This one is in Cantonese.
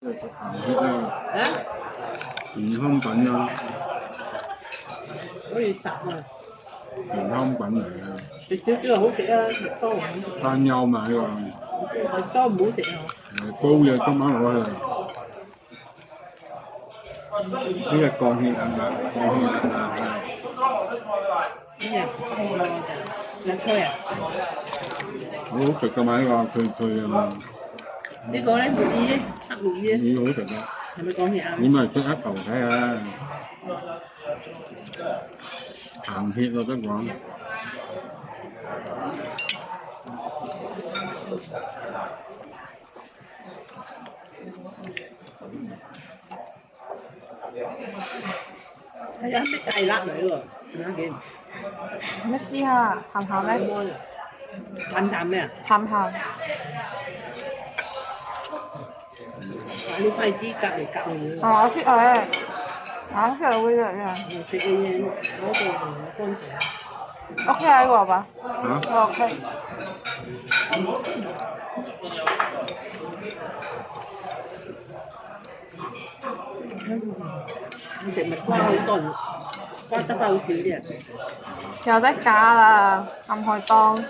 鹹血啊，啊，健康品啊，好似實啊，健康品嚟嘅，食少少好食啊，食多唔好食。山丘嘛呢食多唔好食啊！個，煲嘢今晚攞去，呢個降血壓啊，降血壓啊，呢隻日吹啊！好好食㗎嘛呢個，脆脆啊嘛，呢個咧木耳，黑木耳，魚好食㗎，係咪講嘢啊？你咪即刻頭睇下，鹹血我得講，係啊，啲芥辣嚟喎，啱嘅。咩試下鹹鹹咩？淡淡咩啊？鹹鹹。你筷子夾嚟夾去哦，我識誒，我識會嘅，食嘅嘢攞到乾淨。 OK 啊呢個吧？嚇？ OK。食物瓜好多人，瓜得翻好少啲人。有得假啦，暗海檔。